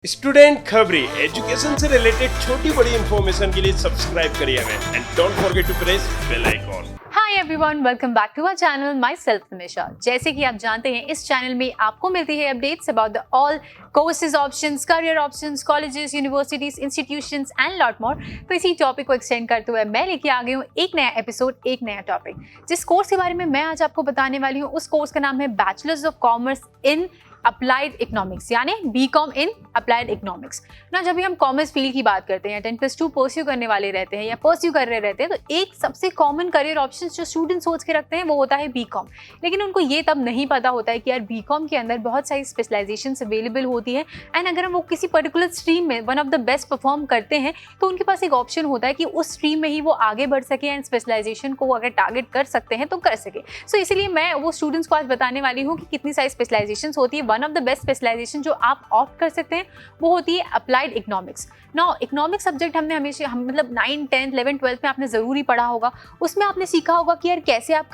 Student खबरी education से related छोटी बड़ी इंफॉर्मेशन के लिए सब्सक्राइब करिए हमें and don't forget to press bell icon. Hi everyone, welcome back to our channel myself Nimisha. जैसे कि आप जानते हैं, इस चैनल में आपको मिलती है updates about the all courses options, career options, colleges, universities, institutions and lot more. तो इसी टॉपिक को एक्सटेंड करते हुए मैं लेके आ गई हूँ एक नया एपिसोड, एक नया टॉपिक। जिस कोर्स के बारे में मैं आज आपको बताने वाली हूँ, उस कोर्स का नाम है bachelors of commerce in applied economics, यानी बीकॉम इन अप्लाइड इकोनॉमिक्स। ना जब भी हम कॉमर्स फील्ड की बात करते हैं, 10+2 परस्यू करने वाले रहते हैं या परस्यू कर रहे रहते हैं, तो एक सबसे कॉमन करियर ऑप्शन जो स्टूडेंट सोच के रखते हैं वो होता है बीकॉम। लेकिन उनको ये तब नहीं पता होता है कि यार बीकॉम के अंदर बहुत सारी स्पेशलाइजेशन अवेलेबल होती है एंड अगर वो किसी पर्टिकुलर स्ट्रीम में one of the best perform करते हैं तो उनके पास एक ऑप्शन होता है कि उस स्ट्रीम में ही वो आगे बढ़ सके एंड स्पेशलाइजेशन को अगर टारगेट कर सकते हैं तो कर सके। सो इसीलिए मैं वो स्टूडेंट्स को आज बताने वाली हूँ कि कितनी सारी स्पेशलाइजेशन होती है। One of the best specialisation जो आप ऑप्ट कर सकते हैं वो होती है applied economics. Now economics subject हमने हमेशा मतलब 9, 10, 11, 12 में आपने ज़रूरी पढ़ा होगा। उसमें आपने सीखा होगा कि यार कैसे आप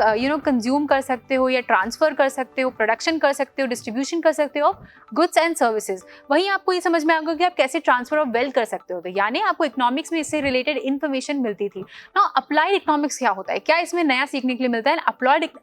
कंज्यूम कर सकते हो या ट्रांसफ़र कर सकते हो, प्रोडक्शन कर सकते हो, डिस्ट्रीब्यूशन कर सकते हो गुड्स एंड सर्विसेज। वहीं आपको ये समझ में आएगा कि आप कैसे ट्रांसफर ऑफ वेल्थ कर सकते हो। तो यानी आपको इकोनॉमिक्स में इससे रिलेटेड इन्फॉर्मेशन मिलती थी। नाउ अप्लाइड इकोनॉमिक्स क्या होता है, क्या इसमें नया सीखने के लिए मिलता है?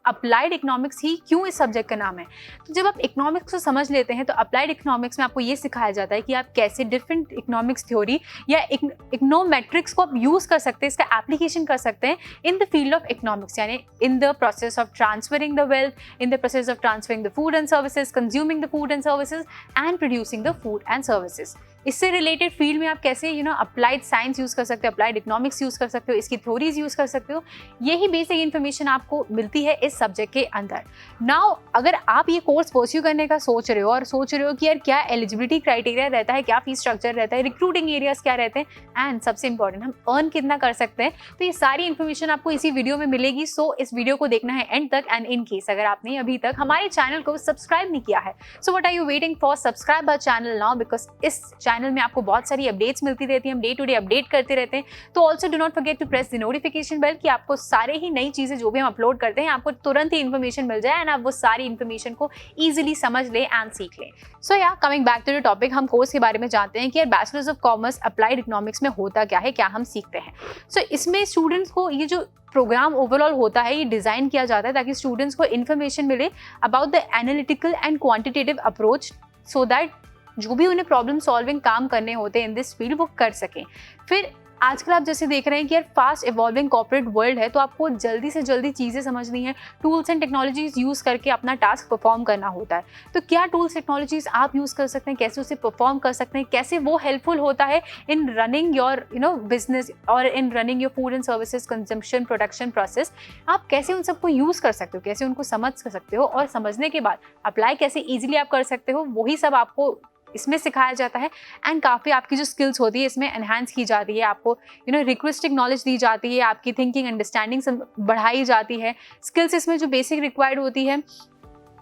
अप्लाइड इकोनॉमिक्स ही क्यों इस सब्जेक्ट का नाम है? तो जब आप इकोनॉमिक्स को समझ लेते हैं तो अप्लाइड इकोनॉमिक्स में आपको ये सिखाया जाता है कि आप कैसे डिफरेंट इकोनॉमिक्स थ्योरी या इकोनोमेट्रिक्स को आप यूज कर सकते हैं, इसका एप्लीकेशन कर सकते हैं in the field of economics, यानी in the process of transferring the wealth, in the process of transferring the food and services, consuming the food and services and producing the food and services. इससे related field में आप कैसे applied science use कर सकते हो, applied economics use कर सकते हो, इसकी थ्योरीज यूज कर सकते हो। यही बेसिक इन्फॉर्मेशन आपको मिलती है इस सब्जेक्ट के अंदर। नाउ अगर आप ये कोर्स परस्यू करने का सोच रहे हो और सोच रहे हो कि यार क्या एलिजिबिलिटी क्राइटेरिया रहता है, क्या फीस स्ट्रक्चर रहता है, रिक्रूटिंग एरियाज क्या रहते हैं एंड सबसे इंपॉर्टेंट हम अर्न कितना कर सकते हैं, तो ये सारी इन्फॉर्मेशन आपको इसी वीडियो में मिलेगी। सो इस वीडियो को देखना है एंड तक। एंड इन केस अगर आपने अभी तक हमारे चैनल को सब्सक्राइब नहीं किया है, so what are you waiting for? Subscribe our channel now, because इस चैनल में आपको बहुत सारी अपडेट्स मिलती रहती हैं, हम डे टू डे अपडेट करते रहते हैं। तो also do not forget to press the notification bell कि आपको सारे ही नई चीजें जो भी हम अपलोड करते हैं आपको तुरंत ही इन्फॉर्मेशन मिल जाए एंड आप वो सारी इन्फॉर्मेशन को ईजिली समझ लें एंड सीख लें। So yeah coming back to the topic, हम कोर्स के बारे में जानते हैं कि यार bachelors of commerce applied economics में होता क्या है, क्या हम सीखते हैं। सो इसमें स्टूडेंट्स को ये जो प्रोग्राम ओवरऑल होता है ये डिज़ाइन किया जाता है ताकि स्टूडेंट्स को इन्फॉर्मेशन मिले about the analytical and quantitative approach, so that जो भी उन्हें प्रॉब्लम सॉल्विंग काम करने होते हैं इन दिस फील्ड वो कर सकें। फिर आजकल आप जैसे देख रहे हैं कि यार फास्ट इवॉल्विंग कॉर्पोरेट वर्ल्ड है, तो आपको जल्दी से जल्दी चीज़ें समझनी है, टूल्स एंड टेक्नोलॉजीज यूज़ करके अपना टास्क परफॉर्म करना होता है। तो क्या टूल्स टेक्नोलॉजीज आप यूज़ कर सकते हैं, कैसे उसे परफॉर्म कर सकते हैं, कैसे वो हेल्पफुल होता है इन रनिंग योर बिजनेस और इन running your food and services consumption production process, आप कैसे उन सबको यूज़ कर सकते हो, कैसे उनको समझ सकते हो और समझने के बाद अप्लाई कैसे ईजिली आप कर सकते हो, वही सब आपको इसमें सिखाया जाता है। एंड काफ़ी आपकी जो स्किल्स होती है इसमें एनहांस की जाती है, आपको रिक्वेस्टिक नॉलेज दी जाती है, आपकी थिंकिंग अंडरस्टैंडिंग बढ़ाई जाती है। स्किल्स इसमें जो बेसिक रिक्वायर्ड होती है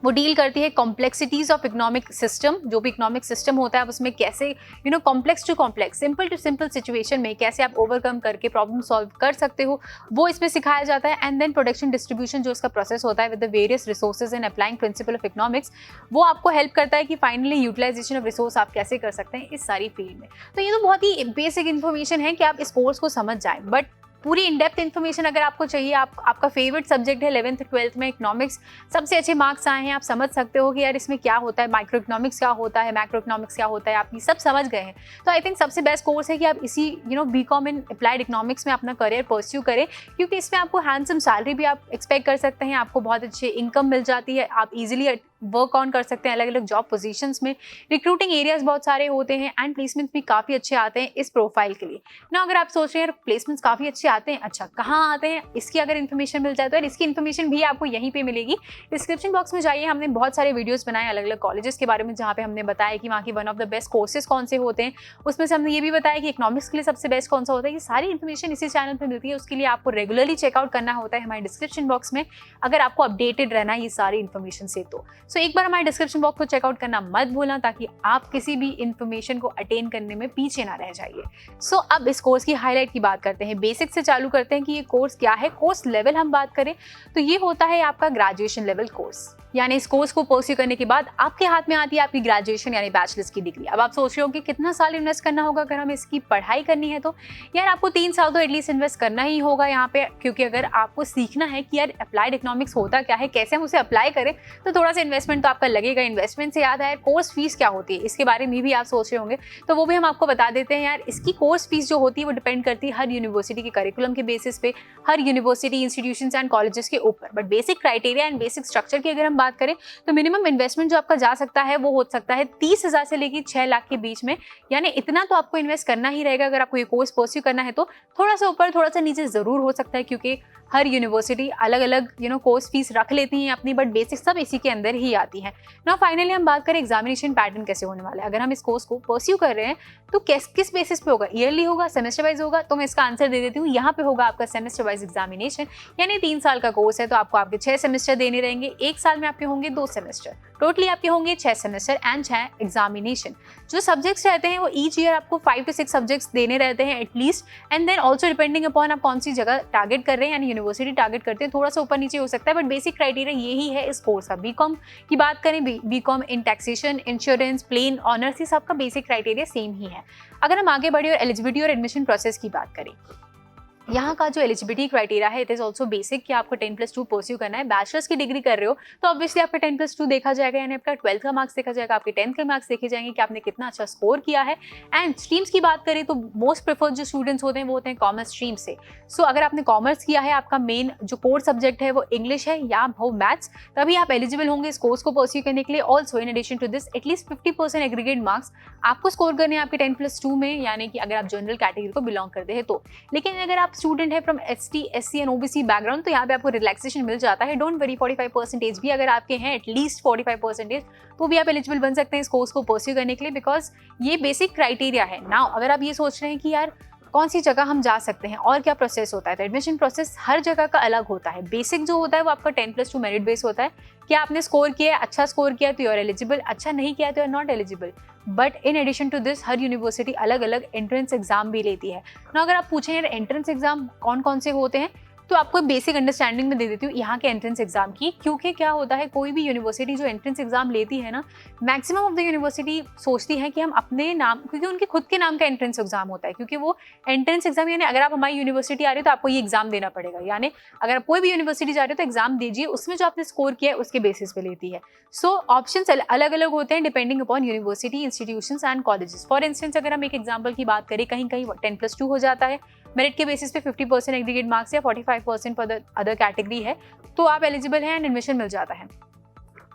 वो डील करती है कॉम्प्लेक्सिटीज ऑफ इकोनॉमिक सिस्टम। जो भी इकोनॉमिक सिस्टम होता है उसमें कैसे complex to complex, simple to simple situation में कैसे आप ओवरकम करके प्रॉब्लम सॉल्व कर सकते हो, वो इसमें सिखाया जाता है। एंड देन प्रोडक्शन डिस्ट्रीब्यूशन जो इसका प्रोसेस होता है with the various resources and applying principle of economics, वो आपको हेल्प करता है कि फाइनली यूटिलाइजेशन ऑफ रिसोर्स आप कैसे कर सकते हैं इस सारी फील्ड में। तो ये तो बहुत ही बेसिक इन्फॉर्मेशन है कि आप इस कोर्स को समझ जाएं, बट पूरी इन डेप्थ इन्फॉर्मेशन अगर आपको चाहिए, आपका फेवरेट सब्जेक्ट है 11th 12th में इकोनॉमिक्स, सबसे अच्छे मार्क्स आए हैं, आप समझ सकते हो कि यार इसमें क्या होता है, माइक्रो इकोनॉमिक्स क्या होता है, मैक्रो इकोनॉमिक्स क्या होता है, आप ये सब समझ गए हैं, तो आई थिंक सबसे बेस्ट कोर्स है कि आप इसी बीकॉम इन अप्लाइड इकोनॉमिक्स में अपना करियर परस्यू करें, क्योंकि इसमें आपको हैंडसम सैलरी भी आप एक्सपेक्ट कर सकते हैं, आपको बहुत अच्छी इनकम मिल जाती है, आप ईजिली वर्क ऑन कर सकते हैं अलग अलग जॉब पोजीशंस में, रिक्रूटिंग एरियाज बहुत सारे होते हैं एंड प्लेसमेंट्स भी काफ़ी अच्छे आते हैं इस प्रोफाइल के लिए ना। अगर आप सोच रहे हैं प्लेसमेंट्स काफ़ी अच्छे आते हैं, अच्छा कहाँ आते हैं, इसकी अगर इन्फॉर्मेशन मिल जाए तो इसकी इन्फॉर्मेशन भी आपको यहीं पे मिलेगी। डिस्क्रिप्शन बॉक्स में जाइए, हमने बहुत सारे वीडियोस बनाए अलग अलग कॉलेजेस के बारे में, जहाँ पे हमने बताया कि वहाँ की one of the best courses कौन से होते हैं। उसमें से हमने ये भी बताया कि इकोनॉमिक्स के लिए सबसे बेस्ट कौन सा होता है। ये सारी इन्फॉर्मेशन इसी चैनल पर मिलती है, उसके लिए आपको रेगुलरली चेकआउट करना होता है हमारे डिस्क्रिप्शन बॉक्स में, अगर आपको अपडेटेड रहना है ये सारी इन्फॉर्मेशन से। तो एक बार हमारे डिस्क्रिप्शन बॉक्स को चेकआउट करना मत भूलना, ताकि आप किसी भी इन्फॉर्मेशन को अटेन करने में पीछे ना रह जाइए। अब इस कोर्स की हाईलाइट की बात करते हैं, बेसिक से चालू करते हैं कि ये कोर्स क्या है। कोर्स लेवल हम बात करें तो ये होता है आपका ग्रेजुएशन लेवल कोर्स। यानी इस कोर्स को परस्यू करने के बाद आपके हाथ में आती है आपकी ग्रेजुएशन यानी बैचलर्स की डिग्री। अब आप सोच रहे हो कि कितना साल इन्वेस्ट करना होगा अगर हमें इसकी पढ़ाई करनी है, तो यार आपको 3 साल तो एटलीस्ट इन्वेस्ट करना ही होगा यहाँ पे, क्योंकि अगर आपको सीखना है कि यार अप्लाइड इकोनॉमिक्स होता क्या है, कैसे हम उसे अप्लाई करें, तो थोड़ा सा इन्वेस्टमेंट तो आपका लगेगा। इन्वेस्टमेंट से याद है कोर्स फीस क्या होती है, इसके बारे में भी आप सोच रहे होंगे, तो वो भी हम आपको बता देते हैं। यार इसकी कोर्स फीस जो होती है वो डिपेंड करती है हर यूनिवर्सिटी के करिकुलम के बेसिस पे, हर यूनिवर्सिटी, इंस्टीट्यूशंस एंड कॉलेजेस के ऊपर। But basic criteria and basic structure की अगर हम बात करें तो मिनिमम इन्वेस्टमेंट जो आपका जा सकता है वो हो सकता है 30,000 से लेकर 6 लाख के बीच में। यानी इतना तो आपको इन्वेस्ट करना ही रहेगा अगर आपको ये कोर्स परस्यू करना है। तो थोड़ा सा ऊपर थोड़ा सा नीचे जरूर हो सकता है, क्योंकि हर यूनिवर्सिटी अलग अलग कोर्स फीस रख लेती हैं अपनी, बट बेसिक सब इसी के अंदर ही आती है ना। फाइनली हम बात करें एग्जामिनेशन पैटर्न कैसे होने वाला है। अगर हम इस कोर्स को परस्यू कर रहे हैं तो किस बेसिस पे होगा, ईयरली होगा, सेमेस्टर वाइज होगा, तो मैं इसका आंसर दे देती हूँ। यहाँ पे होगा आपका सेमेस्टर वाइज एग्जामिनेशन, यानी 3 साल का कोर्स है तो आपको आपके 6 सेमेस्टर देने रहेंगे। 1 साल में आपके होंगे 2 सेमेस्टर, टोटली आपके होंगे 6 सेमेस्टर एंड 6 एग्जामिनेशन। जो सब्जेक्ट्स रहते हैं वो ईच ईयर आपको 5 to 6 सब्जेक्ट्स देने रहते हैं at least, and then also depending upon आप कौन सी जगह टारगेट कर रहे हैं, यानी यूनिवर्सिटी टारगेट करते हैं, थोड़ा सा ऊपर नीचे हो सकता है, बट बेसिक क्राइटेरिया यही है इस कोर्स का। बीकॉम की बात करें, BCom in taxation, insurance, plain honours, ये सबका बेसिक क्राइटेरिया सेम ही है। अगर हम आगे बढ़े और एलिजिबिलिटी और एडमिशन प्रोसेस की बात करें, यहाँ का जो एलिजिबिलिटी क्राइटेरिया है इट इज ऑल्सो बेसिक कि आपको 10+2 परस्यू करना है। बैचलर्स की डिग्री कर रहे हो तो ऑब्वियसली आपका 10+2 देखा जाएगा, यानी आपका 12th का मार्क्स देखा जाएगा, आपके 10th के मार्क्स देखे जाएंगे कि आपने कितना अच्छा स्कोर किया है। एंड स्ट्रीम्स की बात करें तो मोस्ट प्रेफर्ड जो स्टूडेंट्स होते हैं वो होते हैं कॉमर्स स्ट्रीम से। सो अगर आपने कॉमर्स किया है, आपका मेन जो कोर सब्जेक्ट है वो इंग्लिश है या हो मैथ्स, तभी आप एलिजिबल होंगे इस कोर्स को परस्यू करने के लिए। Also in addition to this at least 50% aggregate marks आपको स्कोर करने हैं आपके 10+2 में, यानी कि अगर आप जनरल कैटेगरी को बिलोंग करते हैं तो। लेकिन अगर आप स्टूडेंट है from ST, SC and OBC background, तो यहाँ पे आपको रिलैक्सेशन मिल जाता है। डोंट वरी, 45% भी अगर आपके हैं, एटलीस्ट 45%, तो भी आप एलिजिबल बन सकते हैं इस कोर्स को परस्यू करने के लिए, बिकॉज ये बेसिक क्राइटेरिया है। नाउ अगर आप ये सोच रहे हैं कि यार कौन सी जगह हम जा सकते हैं और क्या प्रोसेस होता है, तो एडमिशन प्रोसेस हर जगह का अलग होता है। बेसिक जो होता है वो आपका 10+2 मेरिट बेस होता है कि आपने स्कोर किया है, अच्छा स्कोर किया तो यू आर एलिजिबल, अच्छा नहीं किया तो you are not eligible. But in addition to this हर यूनिवर्सिटी अलग अलग एंट्रेंस एग्जाम भी लेती है ना। अगर आप पूछें यार एंट्रेंस एग्जाम कौन कौन से होते हैं, तो आपको बेसिक अंडरस्टैंडिंग में दे देती हूँ यहाँ के एंट्रेंस एग्जाम की। क्योंकि क्या होता है, कोई भी यूनिवर्सिटी जो एंट्रेंस एग्जाम लेती है ना, मैक्सिमम ऑफ द यूनिवर्सिटी सोचती है कि हम अपने नाम, क्योंकि उनके खुद के नाम का एंट्रेंस एग्जाम होता है, क्योंकि वो एंट्रेंस एग्जाम यानी अगर आप हमारी यूनिवर्सिटी आ रहे हो तो आपको ये एग्जाम देना पड़ेगा, यानी अगर आप कोई भी यूनिवर्सिटी जा रहे हो तो एग्जाम दीजिए, उसमें जो आपने स्कोर किया है उसके बेसिस पे लेती है। सो ऑप्शंस अलग अलग होते हैं depending upon university, institutions and colleges. For instance अगर हम एक एग्जाम्पल की बात करें, कहीं कहीं 10+2 हो जाता है, मेरिट के बेसिस पे 50% एग्रीगेट मार्क्स या 45% फॉर द अदर कैटेगरी है, तो आप एलिजिबल हैं एंड एडमिशन मिल जाता है।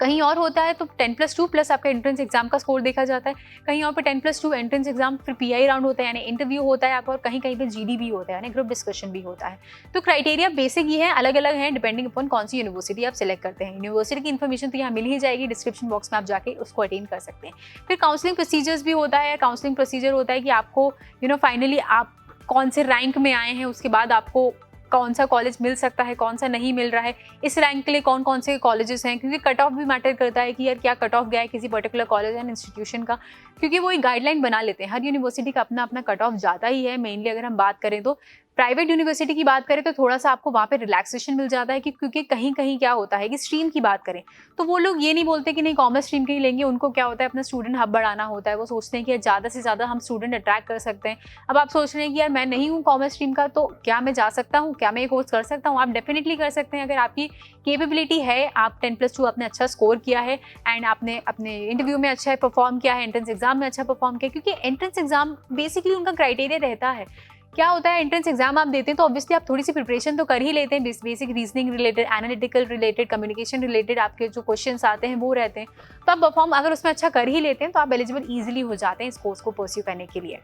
कहीं और होता है तो 10+2 प्लस आपका एंट्रेंस एग्जाम का स्कोर देखा जाता है। कहीं और पे 10+2 एंट्रेंस एग्जाम, फिर PI राउंड होता है यानी इंटरव्यू होता है आप, और कहीं कहीं पे GD भी होता है यानी ग्रुप डिस्कशन भी होता है। तो क्राइटेरिया बेसिक ये है, अलग अलग है डिपेंडिंग अपॉन कौन सी यूनिवर्सिटी आप सेलेक्ट करते हैं। यूनिवर्सिटी की इन्फॉर्मेशन तो यहाँ मिल ही जाएगी, डिस्क्रिप्शन बॉक्स में आप जाके उसको अटेंड कर सकते हैं। फिर काउंसलिंग प्रोसीजर्स भी होता है। काउंसलिंग प्रोसीजर होता है कि आपको फाइनली आप कौन से रैंक में आए हैं, उसके बाद आपको कौन सा कॉलेज मिल सकता है, कौन सा नहीं मिल रहा है, इस रैंक के लिए कौन कौन से कॉलेजेस हैं, क्योंकि कट ऑफ भी मैटर करता है कि यार क्या कट ऑफ गया है किसी पर्टिकुलर कॉलेज एंड इंस्टीट्यूशन का, क्योंकि वो एक गाइडलाइन बना लेते हैं। हर यूनिवर्सिटी का अपना अपना कट ऑफ जाता ही है। मेनली अगर हम बात करें तो प्राइवेट यूनिवर्सिटी की बात करें तो थोड़ा सा आपको वहाँ पे रिलैक्सेशन मिल जाता है, क्योंकि कहीं कहीं क्या होता है कि स्ट्रीम की बात करें तो वो लोग ये नहीं बोलते कि नहीं कॉमर्स स्ट्रीम के ही लेंगे, उनको क्या होता है अपना स्टूडेंट हब बढ़ाना होता है। वो सोचते हैं कि ज़्यादा से ज़्यादा हम स्टूडेंट अट्रैक्ट कर सकते हैं। अब आप सोच रहे हैं कि यार मैं नहीं हूँ कॉमर्स स्ट्रीम का, तो क्या मैं जा सकता हूँ, क्या मैं ये कोर्स कर सकता हूँ? आप डेफिनेटली कर सकते हैं अगर आपकी केपेबिलिटी है, आप 10+2 आपने अच्छा स्कोर किया है एंड आपने अपने इंटरव्यू में अच्छा परफॉर्म किया है, एंट्रेंस एग्जाम में अच्छा परफॉर्म किया, क्योंकि एंट्रेंस एग्जाम बेसिकली उनका क्राइटेरिया रहता है। क्या होता है, एंट्रेंस एग्जाम आप देते हैं तो ऑब्वियसली आप थोड़ी सी प्रिपरेशन तो कर ही लेते हैं, basic reasoning related, analytical related, communication related आपके जो क्वेश्चंस आते हैं वो रहते हैं, तो आप परफॉर्म अगर उसमें अच्छा कर ही लेते हैं तो आप एलिजिबल ईजिली हो जाते हैं इस कोर्स को परस्यू करने के लिए।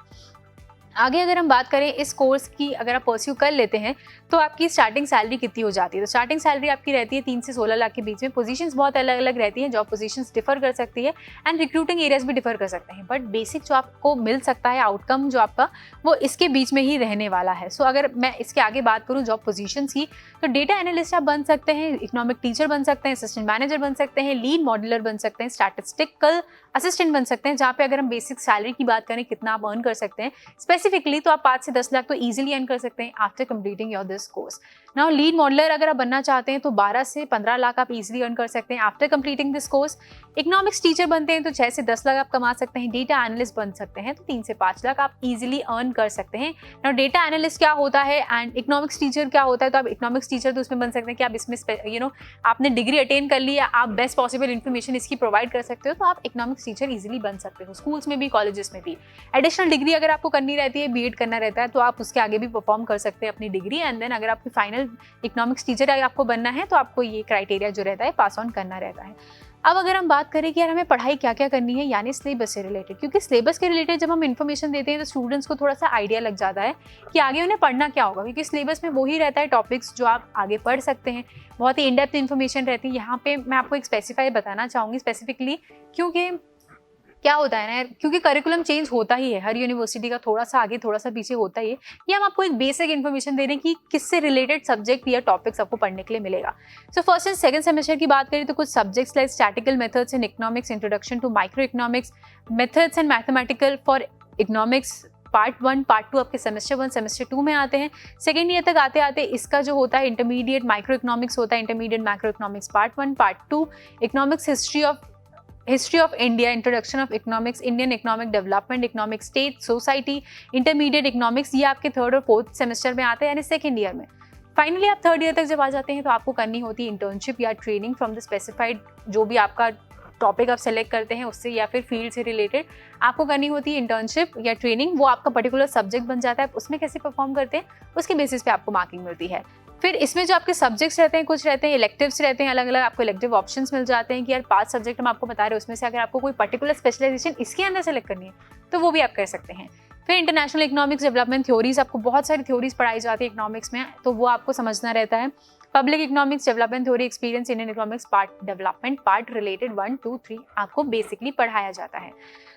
आगे अगर हम बात करें इस कोर्स की, अगर आप परस्यू कर लेते हैं तो आपकी स्टार्टिंग सैलरी कितनी हो जाती है, तो स्टार्टिंग सैलरी आपकी रहती है 3 से 16 लाख के बीच में। पोजीशंस बहुत अलग अलग रहती हैं, जॉब पोजीशंस डिफर कर सकती है एंड रिक्रूटिंग एरियाज भी डिफर कर सकते हैं, बट बेसिक जो आपको मिल सकता है आउटकम जो आपका, वो इसके बीच में ही रहने वाला है। सो अगर मैं इसके आगे बात करूँ जॉब पोजीशंस की, तो डेटा एनालिस्ट आप बन सकते हैं, इकोनॉमिक टीचर बन सकते हैं, असिस्टेंट मैनेजर बन सकते हैं, लीड मॉड्यूलर बन सकते हैं, स्टैटिस्टिकल असिस्टेंट बन सकते हैं, जहाँ पे अगर हम बेसिक सैलरी की बात करें कितना आप अर्न कर सकते हैं स्पेसिफिकली, तो आप 5 से 10 लाख तो ईजिली अर्न कर सकते हैं after completing your this course. Now lead modeler अगर आप बनना चाहते हैं तो 12 से 15 लाख आप इजीली अर्न कर सकते हैं after completing this course. Economics teacher बनते हैं तो 6 से 10 लाख आप कमा सकते हैं। डेटा एनालिस्ट बन सकते हैं तो 3 से 5 लाख आप इजीली अर्न कर सकते हैं। नाउ डेटा एनालिस्ट क्या होता है एंड इकोनॉमिक्स टीचर क्या होता है, तो आप इकोनॉमिक्स टीचर तो उसमें बन सकते हैं कि आप इसमें आपने डिग्री अटेन कर ली है, आप बेस्ट पॉसिबल इन्फॉर्मेशन इसकी प्रोवाइड कर सकते हो, तो आप इकोनॉमिक्स टीचर इजीली बन सकते हो स्कूल्स में भी, कॉलेजेस में भी। एडिशनल डिग्री अगर आपको करनी रहती है, बीएड करना रहता है, तो आप उसके आगे भी परफॉर्म कर सकते हैं अपनी डिग्री। एंड देन अगर आपकी फाइनल इकोनॉमिक्स टीचर आपको बनना है तो आपको ये क्राइटेरिया जो रहता है पास ऑन करना रहता है। अब अगर हम बात करें कि यार हमें पढ़ाई क्या क्या करनी है, यानी सिलेबस से रिलेटेड, क्योंकि सिलेबस के रिलेटेड जब हम इन्फॉर्मेशन देते हैं तो स्टूडेंट्स को थोड़ा सा आइडिया लग जाता है कि आगे उन्हें पढ़ना क्या होगा, क्योंकि सिलेबस में वही रहता है टॉपिक्स जो आप आगे पढ़ सकते हैं। बहुत ही इन डेप्थ इन्फॉर्मेशन रहती है। यहाँ पे मैं आपको एक स्पेसिफाई बताना चाहूँगी स्पेसिफिकली, क्योंकि क्या होता है ना, क्योंकि करिकुलम चेंज होता ही है, हर यूनिवर्सिटी का थोड़ा सा आगे थोड़ा सा पीछे होता ही है। ये हम आपको एक बेसिक इन्फॉर्मेशन दे रहे हैं कि किससे रिलेटेड सब्जेक्ट या टॉपिक्स आपको पढ़ने के लिए मिलेगा। So first and second semester की बात करें तो कुछ subjects like statistical methods in economics, introduction to micro economics, methods and mathematical for economics part 1, part 2 आपके सेमेस्टर 1 सेमेस्टर 2 में आते हैं। सेकेंड ईयर तक आते आते इसका जो होता है इंटरमीडिएट माइक्रो इकोनॉमिक्स होता है, intermediate micro economics part 1, part 2, economics history of India, introduction of economics, Indian economic development, economic state society, intermediate economics, ये आपके 3rd और 4th सेमेस्टर में आते हैं, यानी सेकेंड ईयर में। फाइनली आप 3rd ईयर तक जब आ जाते हैं तो आपको करनी होती है इंटर्नशिप या ट्रेनिंग फ्रॉम द स्पेसिफाइड, जो भी आपका टॉपिक आप सेलेक्ट करते हैं उससे या फिर फील्ड से रिलेटेड आपको करनी होती है इंटर्नशिप या ट्रेनिंग। वो आपका पर्टिकुलर सब्जेक्ट बन जाता है, उसमें कैसे परफॉर्म करते हैं उसके बेसिस पे आपको मार्किंग मिलती है। फिर इसमें जो आपके सब्जेक्ट्स रहते हैं, कुछ रहते हैं इलेक्टिव्स रहते हैं, अलग अलग आपको इलेक्टिव ऑप्शंस मिल जाते हैं कि यार 5 सब्जेक्ट हम आपको बता रहे हैं, उसमें से अगर आपको कोई पर्टिकुलर स्पेशलाइजेशन इसके अंदर सेलेक्ट करनी है तो वो भी आप कर सकते हैं। फिर इंटरनेशनल इकोनॉमिक्स डेवलपमेंट थ्योरीज, आपको बहुत सारी थ्योरीज पढ़ाई जाती है इकोनॉमिक्स में, तो वो आपको समझना रहता है। Public economics development theory, experience Indian economics part development part related 1, 2, 3 आपको बेसिकली पढ़ाया जाता है।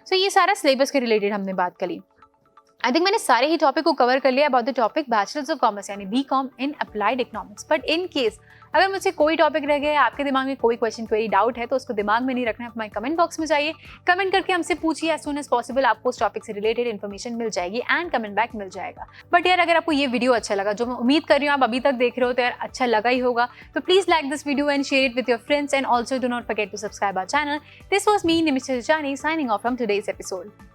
सो ये सारा सिलेबस के रिलेटेड हमने बात करी। आई थिंक मैंने सारे ही टॉपिक को कवर कर लिया about the topic bachelors of commerce यानी BCom in applied economics. But in case अगर मुझसे कोई टॉपिक रह गया, आपके दिमाग में कोई क्वेश्चन क्वेरी डाउट है, तो उसको दिमाग में नहीं रखना है, हमारे कमेंट बॉक्स में जाइए, कमेंट करके हमसे पूछिए। एज सून एज पॉसिबल आपको उस टॉपिक से रिलेटेड इन्फॉर्मेशन मिल जाएगी एंड कमेंट बैक मिल जाएगा। बट यार अगर आपको ये वीडियो अच्छा लगा, जो मैं उम्मीद कर रही हूँ आप अभी तक देख रहे हो, तो यार अच्छा लगा ही होगा, तो please like this video and share it with your friends and also do not forget to subscribe our channel. This was me Nimisha Jani signing off from today's episode.